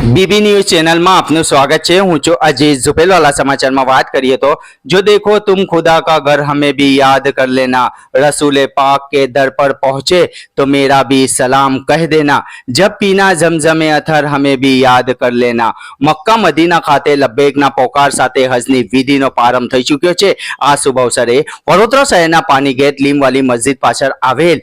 बीबी news channel में आपનું स्वागत है। हूँ छो अजीज झुपेलवाला। समाचार में बात करिए तो जो देखो तुम खुदा का घर हमें भी याद कर लेना, रसूल पाक के दर पर पहुंचे तो मेरा भी सलाम कह देना, जब पीना जमजमे अथर हमें भी याद कर लेना। मक्का मदीना खाते लब्बैकना पोकार साथे हजनी विधिनो प्रारंभ થઈ ચૂક્યો છે। આ શુભ અવસરે વડોદરા શહેરના પાની ગેટ લીમવાલી મસ્જિદ પાછળ આવેલ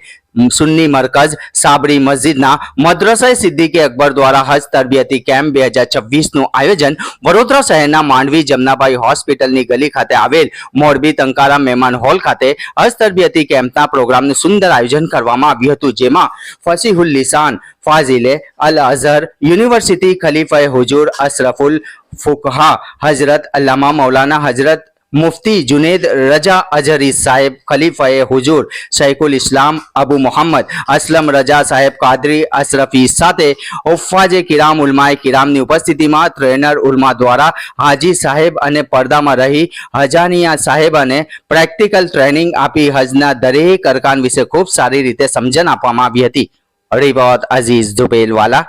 सुन्नी मरकज साबरी मस्जिदना मद्रसा सिद्दीकी अकबर द्वारा हज तरबियती केम्प 2026 નું આયોજન વડોદરા શહેરના માંડવી જમનાભાઈ હોસ્પિટલની ગલી ખાતે આવેલ મોરબી ટંકારા મહેમાન હોલ ખાતે હજ તરબિયતી કેમ્પના પ્રોગ્રામનું સુંદર આયોજન કરવામાં આવ્યું હતું, જેમાં ફસીહુલ લિસાન ફાઝિલે અલ અઝહર યુનિવર્સિટી ખલીફાએ હુજુર અશરફુલ ફુકहा हजरत अल्लामा मौलाना हजरत मुफ्ती जुनेद रजा अजहरी साहेब खलीफाए हुजूर शैखुल इस्लाम अबू मोहम्मद असलम रजा साहेब कादरी अशरफी साथे उफ्फाजे किराम उलमाए किरामनी उपस्थितिमां ट्रेनर उलमा द्वारा हाजी साहेब अने पर्दामां रही हजानिया साहेब अने प्रेक्टिकल ट्रेनिंग आपी हजना दरेक अरकान विषे खूब सारी रीते समझन आपवामां आवी हती। रिपोर्ट अजीज झुपेलवाला।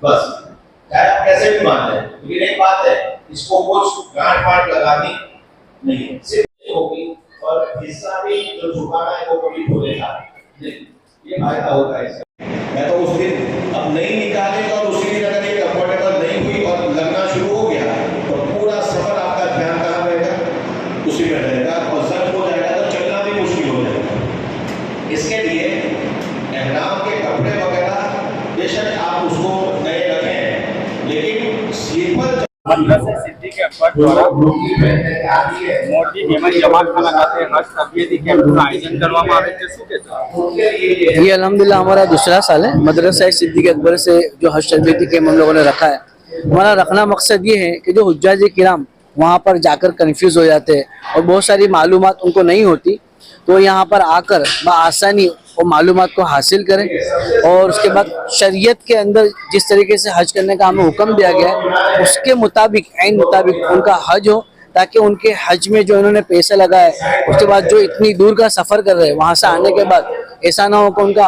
बस चाहे आप कैसे भी मान लें, लेकिन एक बात है, इसको कुछ गांठ पाट लगानी नहीं है, सिर्फ होगी और हिस्सा भी जो झुकाना है वो कभी भूलेगा नहीं। ये फायदा होता है इसका। मैं तो उस दिन अब नहीं निकालेगा और उसी दिन अगर ये कंफर्टेबल नहीं हुई और लगना शुरू हो गया तो पूरा सफर आपका ध्यान कहाँ रहेगा, उसी में रहेगा और जख्म हो जाएगा तो चलना भी मुश्किल हो जाएगा। इसके लिए एहराम के कपड़े वगैरह बेशक आप उसको नए रखें, लेकिन स्लीपर मद्रसा सिद्दीकी अकबर द्वारा मोरबी हेमंत जमातखाना खाते हज तरबियती केम्पનું આયોજન કરવામાં આવે છે, શું કહેશો? ये अल्हम्दुलिल्लाह हमारा दूसरा साल है। मदरसा सिद्दीकी अकबर से जो हज तरबियती कैंप हम लोगों ने रखा है, हमारा रखना मकसद ये है कि जो हुज्जाज किराम वहाँ पर जाकर कंफ्यूज हो जाते हैं और बहुत सारी मालूमात उनको नहीं होती, तो यहाँ पर आकर बआसानी वो मालूमात को हासिल करें और उसके बाद शरीयत के अंदर जिस तरीके से हज करने का हमें हुक्म दिया गया है उसके मुताबिक ऐन मुताबिक उनका हज हो, ताकि उनके हज में जो इन्होंने पैसा लगाए उसके बाद जो इतनी दूर का सफ़र कर रहे हैं वहाँ से आने के बाद ऐसा ना हो कि उनका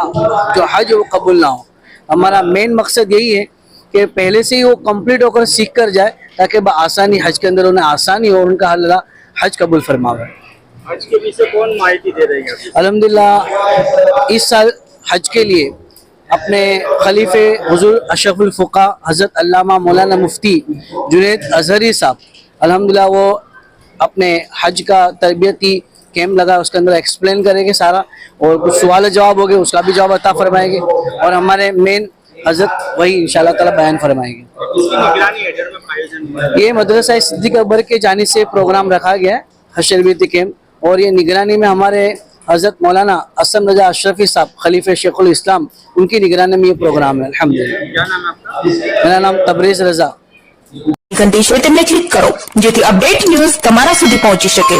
जो हज वो कबूल ना हो। हमारा मेन मकसद यही है कि पहले से ही वो कंप्लीट होकर सीख कर जाए ताकि आसानी हज के अंदर उन्हें आसानी हो, उनका अल्लाह हज कबूल फरमावे। हज के विषय कौन माहिती दे रही है? अल्हम्दुलिल्लाह इस साल हज के लिए अपने खलीफे हुजूर अशरफुल फुका हज़रत अल्लामा मौलाना मुफ्ती जुनेद अजहरी साहब अल्हम्दुलिल्लाह वो अपने हज का तरबियती कैंप लगा, उसके अंदर एक्सप्लेन करेंगे सारा और कुछ सवाल जवाब हो गए उसका भी जवाब अता फरमाएंगे और हमारे मेन हजरत वही इंशाल्लाह ताला बयान फरमाएंगे। ये मदरसा सिद्दीकी अकबर के जानिब से प्रोग्राम रखा गया है हज तरबियती कैंप, और ये निगरानी में हमारे हजरत मौलाना असलम रजा अशरफी साहब खलीफे शेखुल इस्लाम उनकी निगरानी में ये प्रोग्राम है। अल्हम्दुलिल्लाह। क्या नाम है आपका? मेरा नाम तबरेज रजा। ઘંટી શેતને ક્લિક કરો જેથી અપડેટ ન્યૂઝ તમારા સુધી પહોંચી શકે।